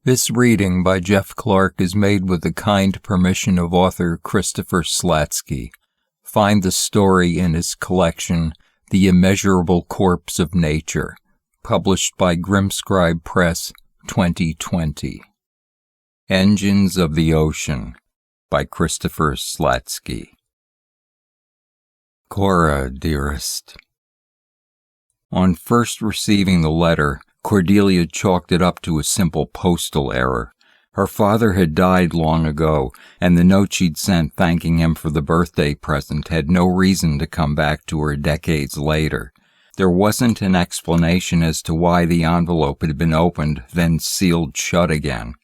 This reading by Jeff Clark is made with the kind permission of author Christopher Slatsky. Find the story in his collection, The Immeasurable Corpse of Nature, published by Grimscribe Press, 2020. Engines of the Ocean by Christopher Slatsky. Cora, dearest. On first receiving the letter, Cordelia chalked it up to a simple postal error. Her father had died long ago, and the note she'd sent thanking him for the birthday present had no reason to come back to her decades later. There wasn't an explanation as to why the envelope had been opened, then sealed shut again.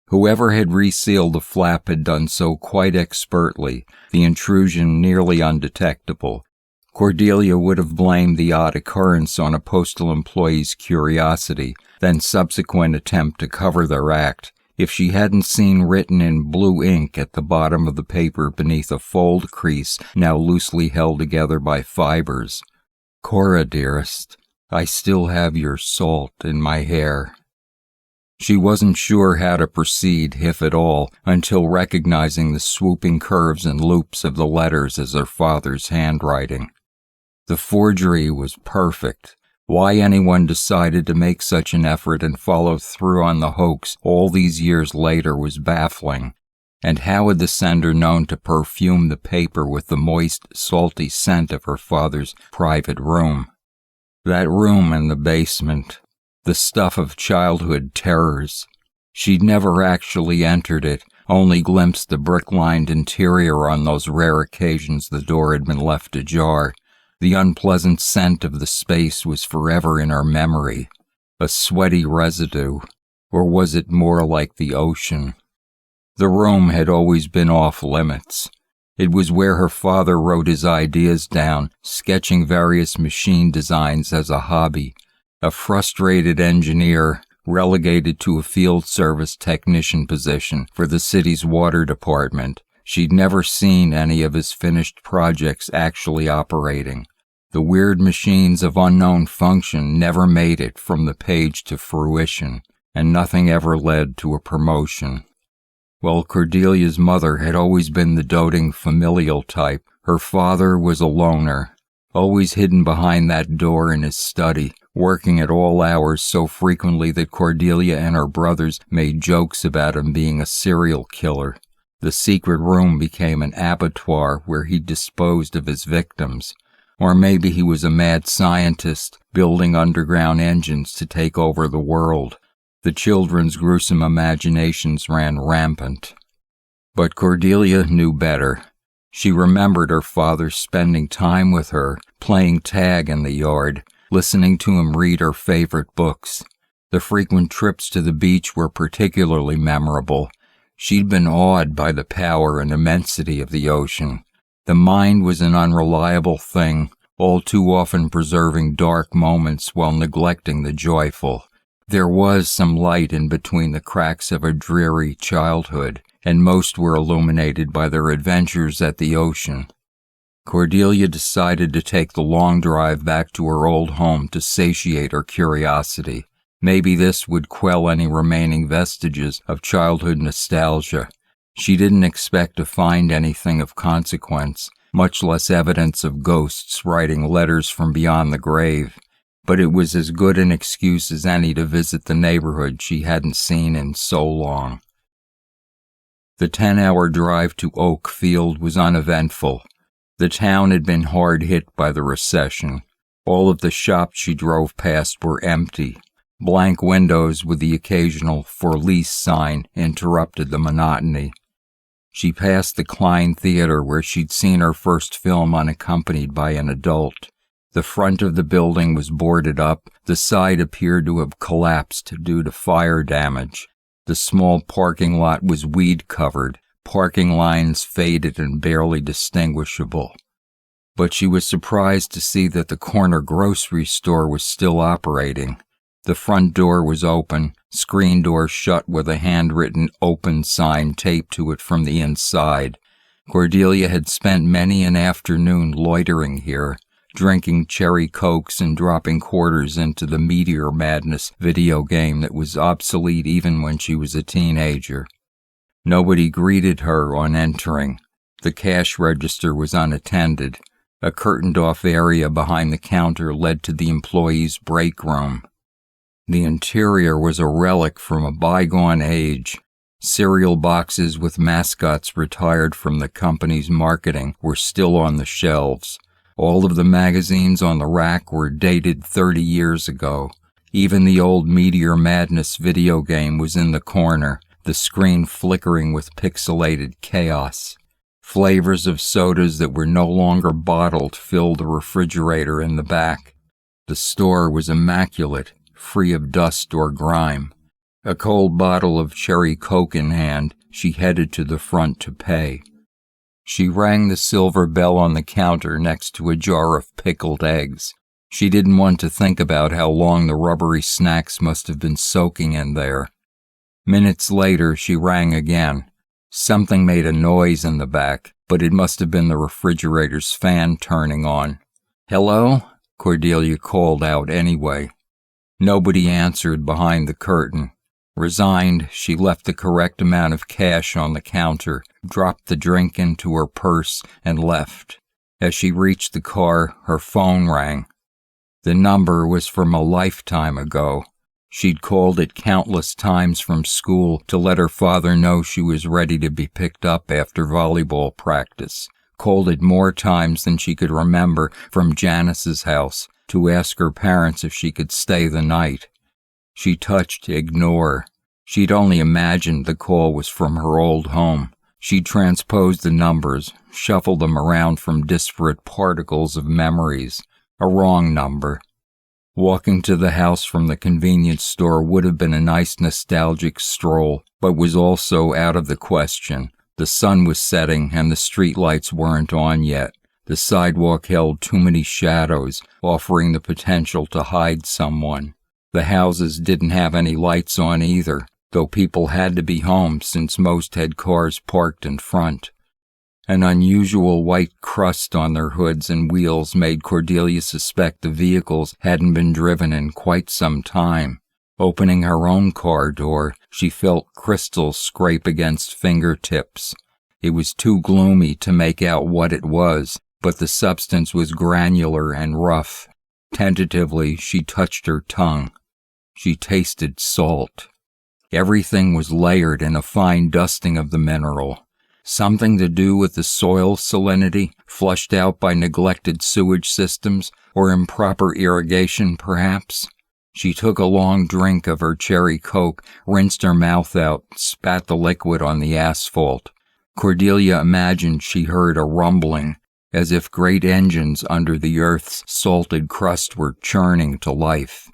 Whoever had resealed the flap had done so quite expertly, the intrusion nearly undetectable. Cordelia would have blamed the odd occurrence on a postal employee's curiosity, then subsequent attempt to cover their act, if she hadn't seen written in blue ink at the bottom of the paper beneath a fold crease now loosely held together by fibers. Cora, dearest, I still have your salt in my hair. She wasn't sure how to proceed, if at all, until recognizing the swooping curves and loops of the letters as her father's handwriting. The forgery was perfect. Why anyone decided to make such an effort and follow through on the hoax all these years later was baffling. And how had the sender known to perfume the paper with the moist, salty scent of her father's private room? That room in the basement, the stuff of childhood terrors. She'd never actually entered it, only glimpsed the brick-lined interior on those rare occasions the door had been left ajar. The unpleasant scent of the space was forever in her memory, a sweaty residue, or was it more like the ocean? The room had always been off limits. It was where her father wrote his ideas down, sketching various machine designs as a hobby. A frustrated engineer, relegated to a field service technician position for the city's water department, she'd never seen any of his finished projects actually operating. The weird machines of unknown function never made it from the page to fruition, and nothing ever led to a promotion. While Cordelia's mother had always been the doting familial type, her father was a loner, always hidden behind that door in his study, working at all hours so frequently that Cordelia and her brothers made jokes about him being a serial killer. The secret room became an abattoir where he disposed of his victims. Or maybe he was a mad scientist building underground engines to take over the world. The children's gruesome imaginations ran rampant. But Cordelia knew better. She remembered her father spending time with her, playing tag in the yard, listening to him read her favorite books. The frequent trips to the beach were particularly memorable. She'd been awed by the power and immensity of the ocean. The mind was an unreliable thing, all too often preserving dark moments while neglecting the joyful. There was some light in between the cracks of a dreary childhood, and most were illuminated by their adventures at the ocean. Cordelia decided to take the long drive back to her old home to satiate her curiosity. Maybe this would quell any remaining vestiges of childhood nostalgia. She didn't expect to find anything of consequence, much less evidence of ghosts writing letters from beyond the grave, but it was as good an excuse as any to visit the neighborhood she hadn't seen in so long. The 10-hour drive to Oak Field was uneventful. The town had been hard hit by the recession. All of the shops she drove past were empty. Blank windows with the occasional "For Lease" sign interrupted the monotony. She passed the Klein Theater where she'd seen her first film unaccompanied by an adult. The front of the building was boarded up. The side appeared to have collapsed due to fire damage. The small parking lot was weed-covered, parking lines faded and barely distinguishable. But she was surprised to see that the corner grocery store was still operating. The front door was open, screen door shut with a handwritten "Open" sign taped to it from the inside. Cordelia had spent many an afternoon loitering here, drinking cherry cokes and dropping quarters into the Meteor Madness video game that was obsolete even when she was a teenager. Nobody greeted her on entering. The cash register was unattended. A curtained-off area behind the counter led to the employees' break room. The interior was a relic from a bygone age. Cereal boxes with mascots retired from the company's marketing were still on the shelves. All of the magazines on the rack were dated 30 years ago. Even the old Meteor Madness video game was in the corner, the screen flickering with pixelated chaos. Flavors of sodas that were no longer bottled filled the refrigerator in the back. The store was immaculate, free of dust or grime. A cold bottle of cherry coke in hand, she headed to the front to pay. She rang the silver bell on the counter next to a jar of pickled eggs. She didn't want to think about how long the rubbery snacks must have been soaking in there. Minutes later, she rang again. Something made a noise in the back, but it must have been the refrigerator's fan turning on. "Hello?" Cordelia called out anyway. Nobody answered behind the curtain. Resigned, she left the correct amount of cash on the counter, dropped the drink into her purse, and left. As she reached the car, her phone rang. The number was from a lifetime ago. She'd called it countless times from school to let her father know she was ready to be picked up after volleyball practice. Called it more times than she could remember from Janice's house to ask her parents if she could stay the night. She touched ignore. She'd only imagined the call was from her old home. She'd transposed the numbers, shuffled them around from disparate particles of memories. A wrong number. Walking to the house from the convenience store would have been a nice nostalgic stroll, but was also out of the question. The sun was setting and the streetlights weren't on yet. The sidewalk held too many shadows, offering the potential to hide someone. The houses didn't have any lights on either, though people had to be home since most had cars parked in front. An unusual white crust on their hoods and wheels made Cordelia suspect the vehicles hadn't been driven in quite some time. Opening her own car door, she felt crystals scrape against fingertips. It was too gloomy to make out what it was, but the substance was granular and rough. Tentatively, she touched her tongue. She tasted salt. Everything was layered in a fine dusting of the mineral. Something to do with the soil salinity, flushed out by neglected sewage systems, or improper irrigation, perhaps? She took a long drink of her cherry coke, rinsed her mouth out, spat the liquid on the asphalt. Cordelia imagined she heard a rumbling, as if great engines under the earth's salted crust were churning to life.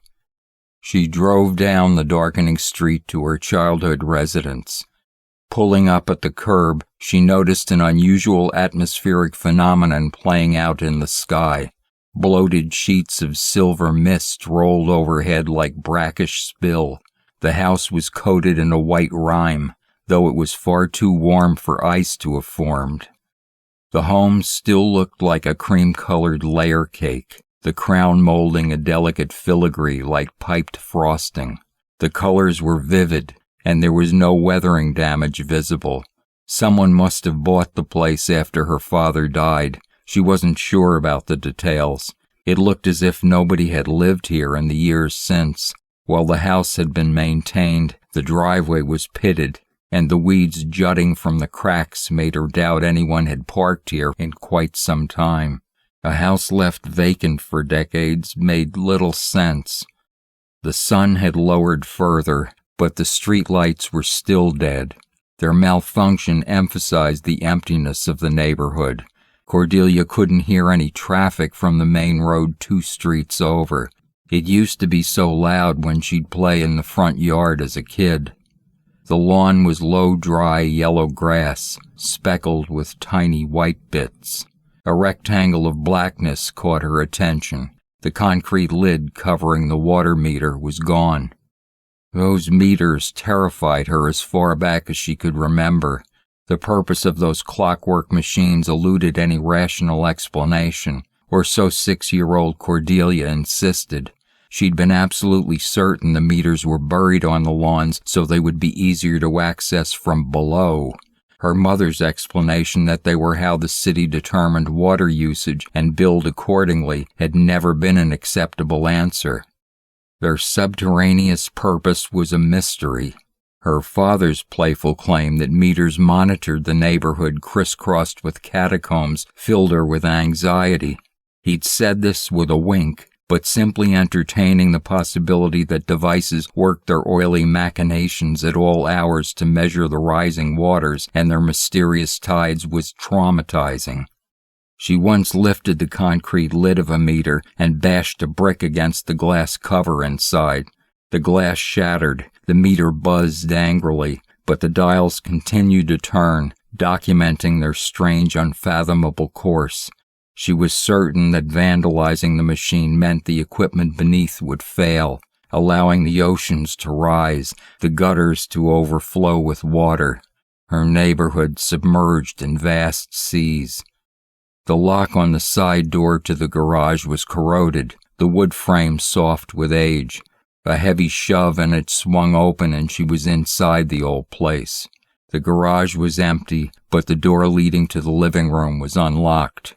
She drove down the darkening street to her childhood residence. Pulling up at the curb, she noticed an unusual atmospheric phenomenon playing out in the sky. Bloated sheets of silver mist rolled overhead like brackish spill. The house was coated in a white rime, though it was far too warm for ice to have formed. The home still looked like a cream-colored layer cake, the crown molding a delicate filigree like piped frosting. The colors were vivid, and there was no weathering damage visible. Someone must have bought the place after her father died. She wasn't sure about the details. It looked as if nobody had lived here in the years since. While the house had been maintained, the driveway was pitted, and the weeds jutting from the cracks made her doubt anyone had parked here in quite some time. A house left vacant for decades made little sense. The sun had lowered further, but the streetlights were still dead. Their malfunction emphasized the emptiness of the neighborhood. Cordelia couldn't hear any traffic from the main road 2 streets over. It used to be so loud when she'd play in the front yard as a kid. The lawn was low, dry, yellow grass, speckled with tiny white bits. A rectangle of blackness caught her attention. The concrete lid covering the water meter was gone. Those meters terrified her as far back as she could remember. The purpose of those clockwork machines eluded any rational explanation. or so 6-year-old Cordelia insisted. She'd been absolutely certain the meters were buried on the lawns so they would be easier to access from below. Her mother's explanation that they were how the city determined water usage and billed accordingly had never been an acceptable answer. Their subterraneous purpose was a mystery. Her father's playful claim that meters monitored the neighborhood crisscrossed with catacombs filled her with anxiety. He'd said this with a wink, but simply entertaining the possibility that devices worked their oily machinations at all hours to measure the rising waters and their mysterious tides was traumatizing. She once lifted the concrete lid of a meter and bashed a brick against the glass cover inside. The glass shattered, the meter buzzed angrily, but the dials continued to turn, documenting their strange, unfathomable course. She was certain that vandalizing the machine meant the equipment beneath would fail, allowing the oceans to rise, the gutters to overflow with water, her neighborhood submerged in vast seas. The lock on the side door to the garage was corroded, the wood frame soft with age. A heavy shove and it swung open and she was inside the old place. The garage was empty, but the door leading to the living room was unlocked.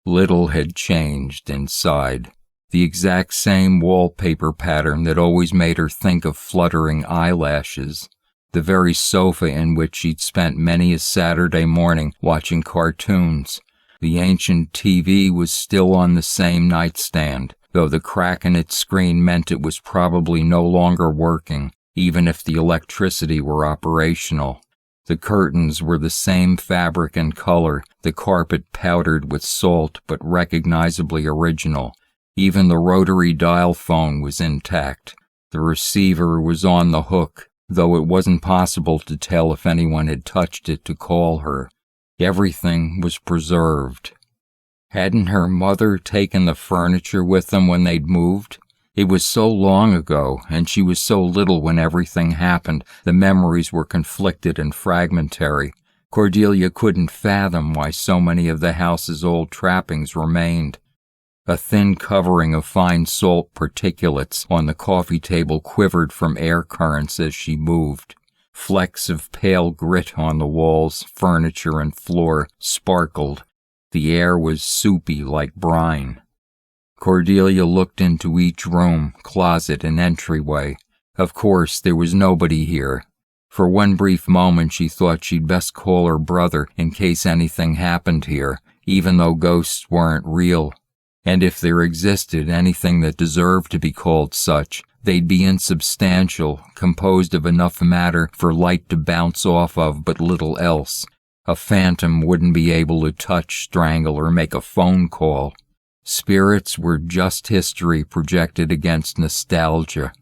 Little had changed inside. The exact same wallpaper pattern that always made her think of fluttering eyelashes. The very sofa in which she'd spent many a Saturday morning watching cartoons. The ancient TV was still on the same nightstand, though the crack in its screen meant it was probably no longer working, even if the electricity were operational. The curtains were the same fabric and color, the carpet powdered with salt but recognizably original. Even the rotary dial phone was intact. The receiver was on the hook, though it wasn't possible to tell if anyone had touched it to call her. Everything was preserved. Hadn't her mother taken the furniture with them when they'd moved? It was so long ago, and she was so little when everything happened, the memories were conflicted and fragmentary. Cordelia couldn't fathom why so many of the house's old trappings remained. A thin covering of fine salt particulates on the coffee table quivered from air currents as she moved. Flecks of pale grit on the walls, furniture, and floor sparkled. The air was soupy like brine. Cordelia looked into each room, closet, and entryway. Of course, there was nobody here. For one brief moment she thought she'd best call her brother in case anything happened here, even though ghosts weren't real. And if there existed anything that deserved to be called such, they'd be insubstantial, composed of enough matter for light to bounce off of but little else. A phantom wouldn't be able to touch, strangle, or make a phone call. Spirits were just history projected against nostalgia.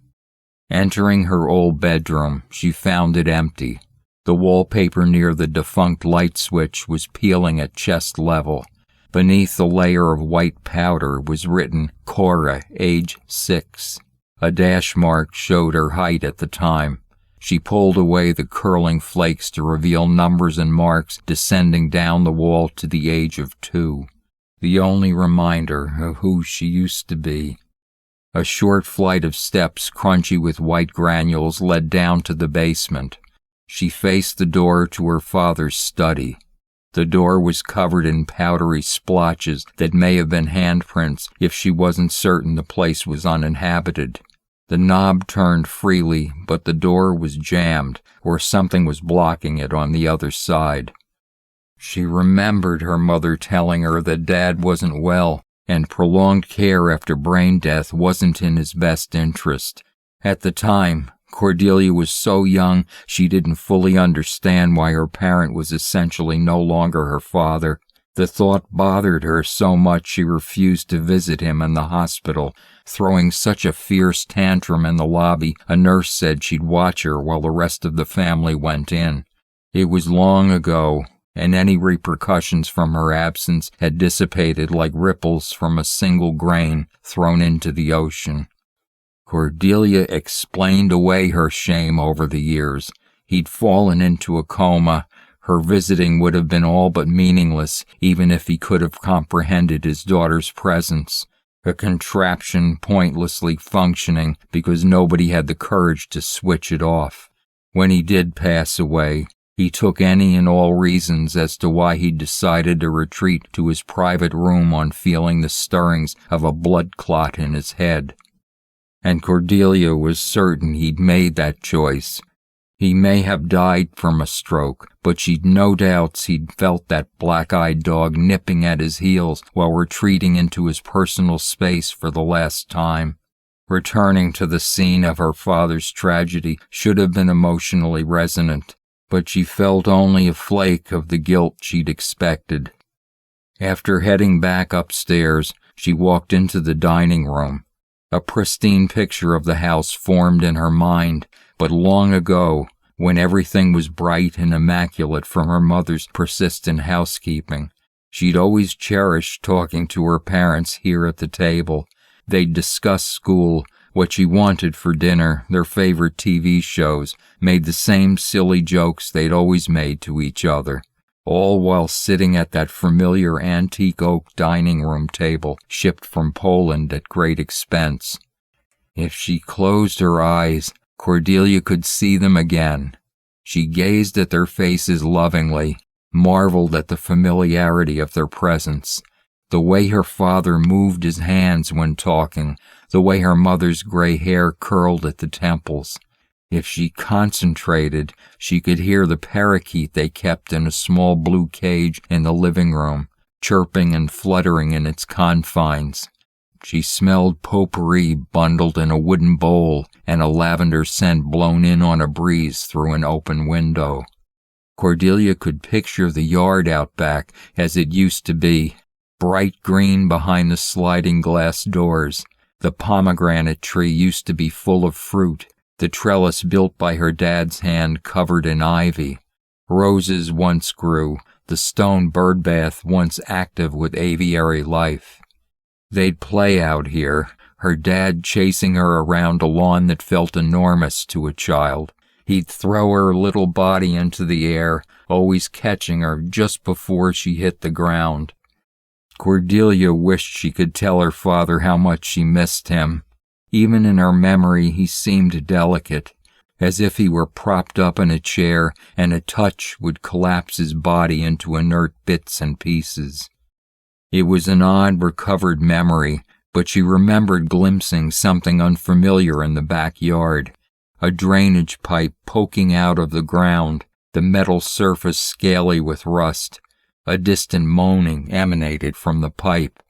Entering her old bedroom, she found it empty. The wallpaper near the defunct light switch was peeling at chest level. Beneath a layer of white powder was written, Cora, age 6. A dash mark showed her height at the time. She pulled away the curling flakes to reveal numbers and marks descending down the wall to the age of 2. The only reminder of who she used to be. A short flight of steps, crunchy with white granules, led down to the basement. She faced the door to her father's study. The door was covered in powdery splotches that may have been handprints if she wasn't certain the place was uninhabited. The knob turned freely, but the door was jammed, or something was blocking it on the other side. She remembered her mother telling her that Dad wasn't well, and prolonged care after brain death wasn't in his best interest. At the time, Cordelia was so young she didn't fully understand why her parent was essentially no longer her father. The thought bothered her so much she refused to visit him in the hospital, throwing such a fierce tantrum in the lobby a nurse said she'd watch her while the rest of the family went in. It was long ago, and any repercussions from her absence had dissipated like ripples from a single grain thrown into the ocean. Cordelia explained away her shame over the years. He'd fallen into a coma. Her visiting would have been all but meaningless, even if he could have comprehended his daughter's presence, a contraption pointlessly functioning because nobody had the courage to switch it off. When he did pass away, he took any and all reasons as to why he decided to retreat to his private room on feeling the stirrings of a blood clot in his head. And Cordelia was certain he'd made that choice. He may have died from a stroke, but she'd no doubts he'd felt that black-eyed dog nipping at his heels while retreating into his personal space for the last time. Returning to the scene of her father's tragedy should have been emotionally resonant, but she felt only a flake of the guilt she'd expected. After heading back upstairs, she walked into the dining room. A pristine picture of the house formed in her mind, but long ago, when everything was bright and immaculate from her mother's persistent housekeeping. She'd always cherished talking to her parents here at the table. They'd discuss school, what she wanted for dinner, their favorite TV shows, made the same silly jokes they'd always made to each other, all while sitting at that familiar antique oak dining room table shipped from Poland at great expense. If she closed her eyes, Cordelia could see them again. She gazed at their faces lovingly, marveled at the familiarity of their presence, the way her father moved his hands when talking, the way her mother's gray hair curled at the temples. If she concentrated, she could hear the parakeet they kept in a small blue cage in the living room, chirping and fluttering in its confines. She smelled potpourri bundled in a wooden bowl and a lavender scent blown in on a breeze through an open window. Cordelia could picture the yard out back as it used to be, bright green behind the sliding glass doors. The pomegranate tree used to be full of fruit, the trellis built by her dad's hand covered in ivy. Roses once grew, the stone birdbath once active with aviary life. They'd play out here, her dad chasing her around a lawn that felt enormous to a child. He'd throw her little body into the air, always catching her just before she hit the ground. Cordelia wished she could tell her father how much she missed him. Even in her memory, he seemed delicate, as if he were propped up in a chair and a touch would collapse his body into inert bits and pieces. It was an odd, recovered memory, but she remembered glimpsing something unfamiliar in the backyard. A drainage pipe poking out of the ground, the metal surface scaly with rust. A distant moaning emanated from the pipe.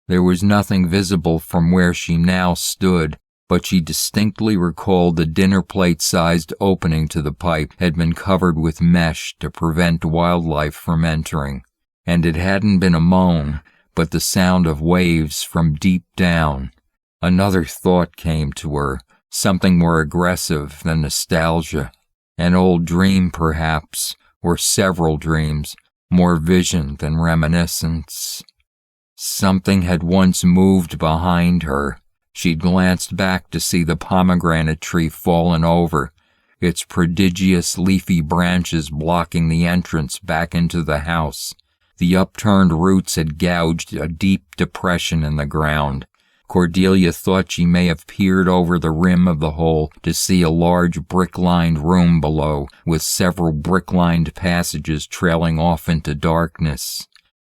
There was nothing visible from where she now stood, but she distinctly recalled the dinner plate-sized opening to the pipe had been covered with mesh to prevent wildlife from entering. And it hadn't been a moan, but the sound of waves from deep down. Another thought came to her, something more aggressive than nostalgia. An old dream, perhaps, or several dreams, more vision than reminiscence. Something had once moved behind her. She'd glanced back to see the pomegranate tree fallen over, its prodigious leafy branches blocking the entrance back into the house. The upturned roots had gouged a deep depression in the ground. Cordelia thought she may have peered over the rim of the hole to see a large brick-lined room below, with several brick-lined passages trailing off into darkness.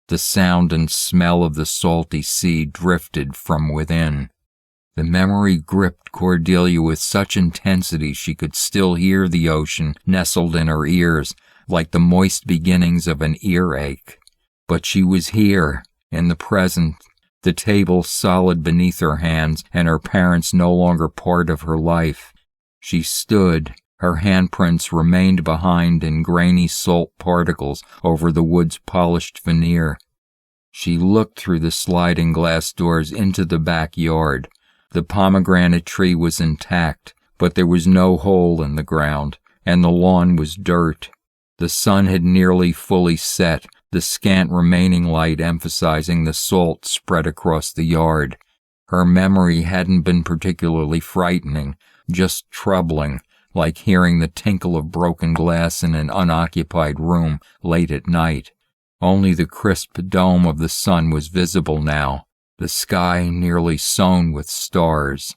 The sound and smell of the salty sea drifted from within. The memory gripped Cordelia with such intensity she could still hear the ocean nestled in her ears, like the moist beginnings of an earache. But she was here, in the present, the table solid beneath her hands, and her parents no longer part of her life. She stood, her handprints remained behind in grainy salt particles over the wood's polished veneer. She looked through the sliding glass doors into the backyard. The pomegranate tree was intact, but there was no hole in the ground, and the lawn was dirt. The sun had nearly fully set, the scant remaining light emphasizing the salt spread across the yard. Her memory hadn't been particularly frightening, just troubling, like hearing the tinkle of broken glass in an unoccupied room late at night. Only the crisp dome of the sun was visible now, the sky nearly sown with stars.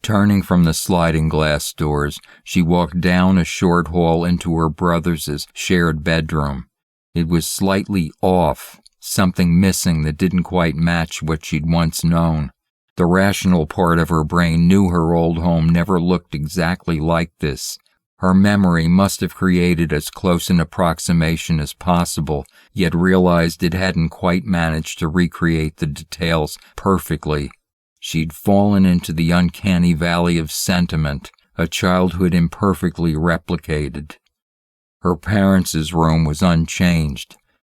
Turning from the sliding glass doors, she walked down a short hall into her brother's shared bedroom. It was slightly off, something missing that didn't quite match what she'd once known. The rational part of her brain knew her old home never looked exactly like this. Her memory must have created as close an approximation as possible, yet realized it hadn't quite managed to recreate the details perfectly. She'd fallen into the uncanny valley of sentiment, a childhood imperfectly replicated. Her parents' room was unchanged.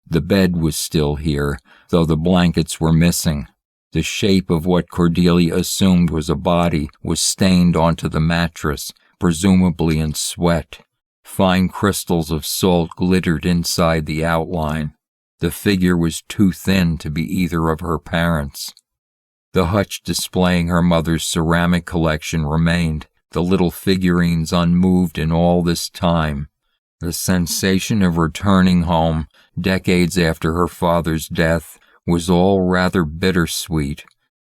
The bed was still here, though the blankets were missing. The shape of what Cordelia assumed was a body was stained onto the mattress, presumably in sweat. Fine crystals of salt glittered inside the outline. The figure was too thin to be either of her parents. The hutch displaying her mother's ceramic collection remained, the little figurines unmoved in all this time. The sensation of returning home, decades after her father's death, was all rather bittersweet,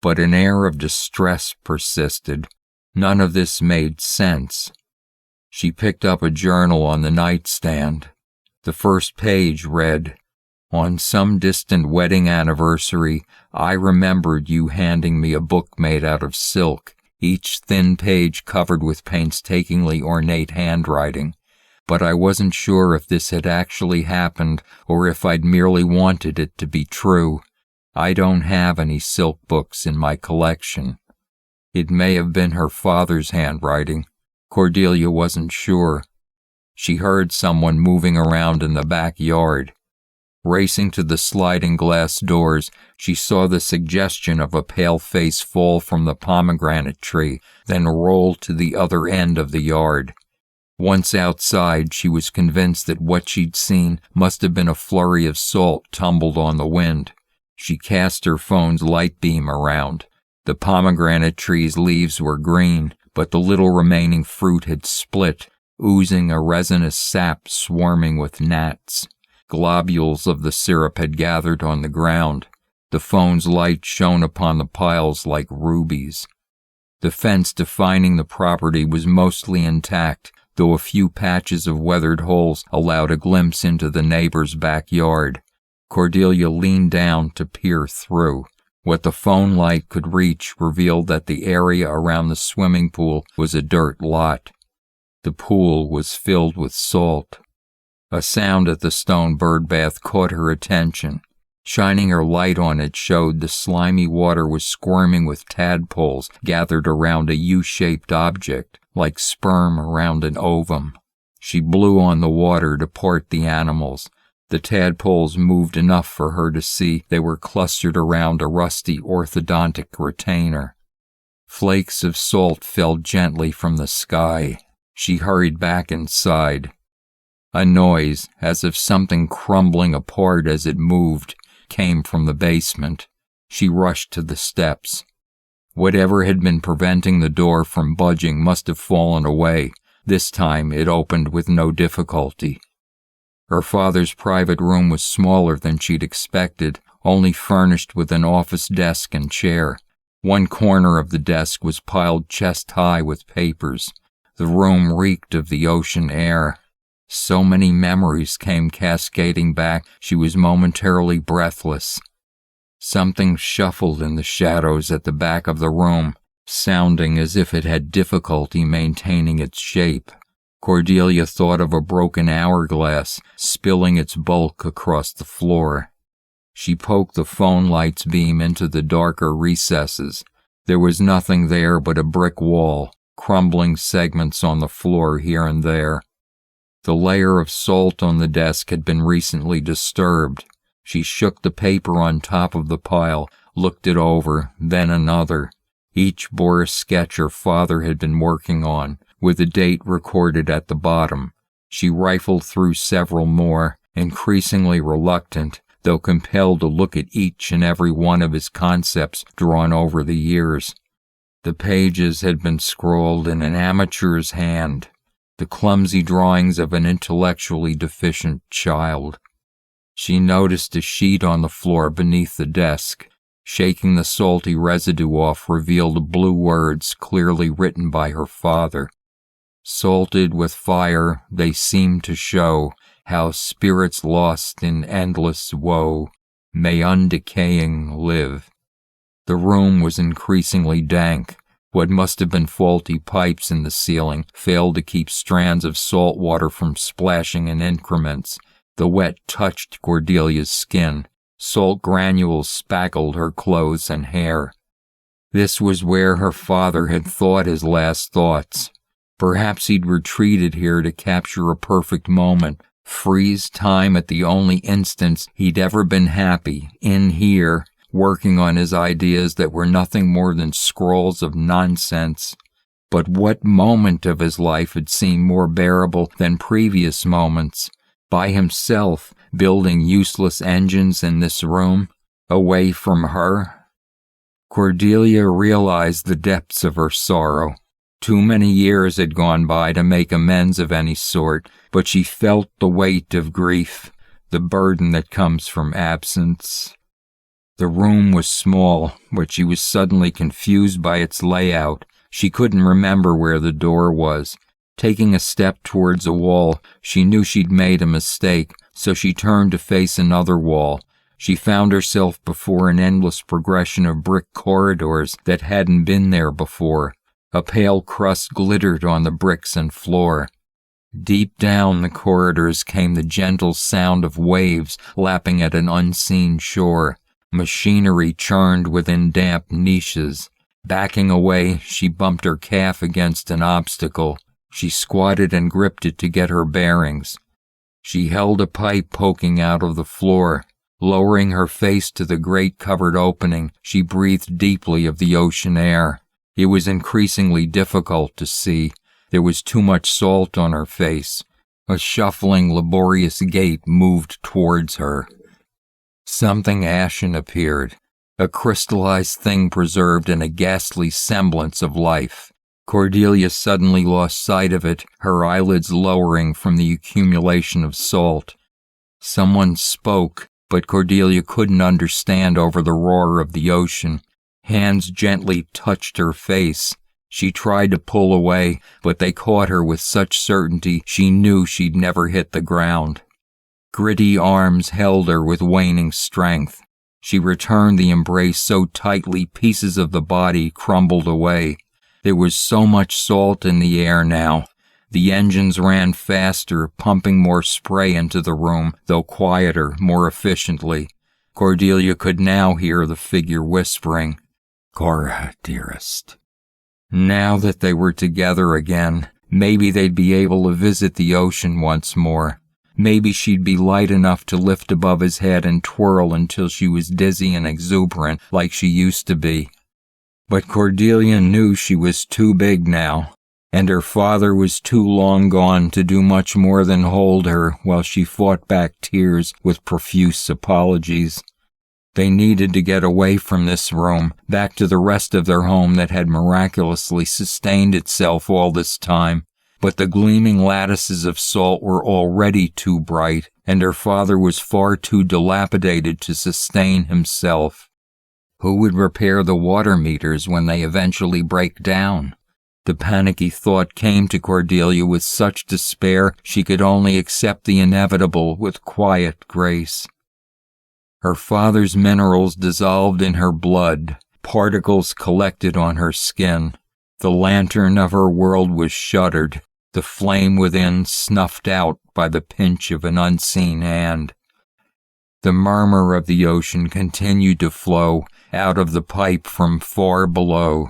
but an air of distress persisted. None of this made sense. She picked up a journal on the nightstand. The first page read, "On some distant wedding anniversary, I remembered you handing me a book made out of silk, each thin page covered with painstakingly ornate handwriting. But I wasn't sure if this had actually happened or if I'd merely wanted it to be true. I don't have any silk books in my collection." It may have been her father's handwriting. Cordelia wasn't sure. She heard someone moving around in the backyard. Racing to the sliding glass doors, she saw the suggestion of a pale face fall from the pomegranate tree, then roll to the other end of the yard. Once outside, she was convinced that what she'd seen must have been a flurry of salt tumbled on the wind. She cast her phone's light beam around. The pomegranate tree's leaves were green, but the little remaining fruit had split, oozing a resinous sap swarming with gnats. Globules of the syrup had gathered on the ground. The phone's light shone upon the piles like rubies. The fence defining the property was mostly intact, though a few patches of weathered holes allowed a glimpse into the neighbor's backyard. Cordelia leaned down to peer through. What the phone light could reach revealed that the area around the swimming pool was a dirt lot. The pool was filled with salt. A sound at the stone bird bath caught her attention. Shining her light on it showed the slimy water was squirming with tadpoles gathered around a U-shaped object, like sperm around an ovum. She blew on the water to part the animals. The tadpoles moved enough for her to see they were clustered around a rusty orthodontic retainer. Flakes of salt fell gently from the sky. She hurried back inside. A noise, as of something crumbling apart as it moved, came from the basement. She rushed to the steps. Whatever had been preventing the door from budging must have fallen away. This time it opened with no difficulty. Her father's private room was smaller than she'd expected, only furnished with an office desk and chair. One corner of the desk was piled chest-high with papers. The room reeked of the ocean air. So many memories came cascading back, she was momentarily breathless. Something shuffled in the shadows at the back of the room, sounding as if it had difficulty maintaining its shape. Cordelia thought of a broken hourglass, spilling its bulk across the floor. She poked the phone light's beam into the darker recesses. There was nothing there but a brick wall, crumbling segments on the floor here and there. The layer of salt on the desk had been recently disturbed. She shook the paper on top of the pile, looked it over, then another. Each bore a sketch her father had been working on, with a date recorded at the bottom. She rifled through several more, increasingly reluctant, though compelled to look at each and every one of his concepts drawn over the years. The pages had been scrawled in an amateur's hand, the clumsy drawings of an intellectually deficient child. She noticed a sheet on the floor beneath the desk. Shaking the salty residue off revealed blue words clearly written by her father. Salted with fire, they seemed to show how spirits lost in endless woe may undecaying live. The room was increasingly dank. What must have been faulty pipes in the ceiling failed to keep strands of salt water from splashing in increments. The wet touched Cordelia's skin. Salt granules spackled her clothes and hair. This was where her father had thought his last thoughts. Perhaps he'd retreated here to capture a perfect moment, freeze time at the only instance he'd ever been happy, in here, working on his ideas that were nothing more than scrawls of nonsense. But what moment of his life had seemed more bearable than previous moments? By himself, building useless engines in this room, away from her? Cordelia realized the depths of her sorrow. Too many years had gone by to make amends of any sort, but she felt the weight of grief, the burden that comes from absence. The room was small, but she was suddenly confused by its layout. She couldn't remember where the door was. Taking a step towards a wall, she knew she'd made a mistake, so she turned to face another wall. She found herself before an endless progression of brick corridors that hadn't been there before. A pale crust glittered on the bricks and floor. Deep down the corridors came the gentle sound of waves lapping at an unseen shore. Machinery churned within damp niches. Backing away, she bumped her calf against an obstacle. She squatted and gripped it to get her bearings. She held a pipe poking out of the floor. Lowering her face to the great covered opening, she breathed deeply of the ocean air. It was increasingly difficult to see. There was too much salt on her face. A shuffling, laborious gait moved towards her. Something ashen appeared, a crystallized thing preserved in a ghastly semblance of life. Cordelia suddenly lost sight of it, her eyelids lowering from the accumulation of salt. Someone spoke, but Cordelia couldn't understand over the roar of the ocean. Hands gently touched her face. She tried to pull away, but they caught her with such certainty she knew she'd never hit the ground. Gritty arms held her with waning strength. She returned the embrace so tightly pieces of the body crumbled away. There was so much salt in the air now. The engines ran faster, pumping more spray into the room, though quieter, more efficiently. Cordelia could now hear the figure whispering, "Cora, dearest." Now that they were together again, maybe they'd be able to visit the ocean once more. Maybe she'd be light enough to lift above his head and twirl until she was dizzy and exuberant like she used to be. But Cordelia knew she was too big now, and her father was too long gone to do much more than hold her while she fought back tears with profuse apologies. They needed to get away from this room, back to the rest of their home that had miraculously sustained itself all this time. But the gleaming lattices of salt were already too bright, and her father was far too dilapidated to sustain himself. Who would repair the water meters when they eventually break down? The panicky thought came to Cordelia with such despair she could only accept the inevitable with quiet grace. Her father's minerals dissolved in her blood, particles collected on her skin. The lantern of her world was shuttered, the flame within snuffed out by the pinch of an unseen hand. The murmur of the ocean continued to flow out of the pipe from far below.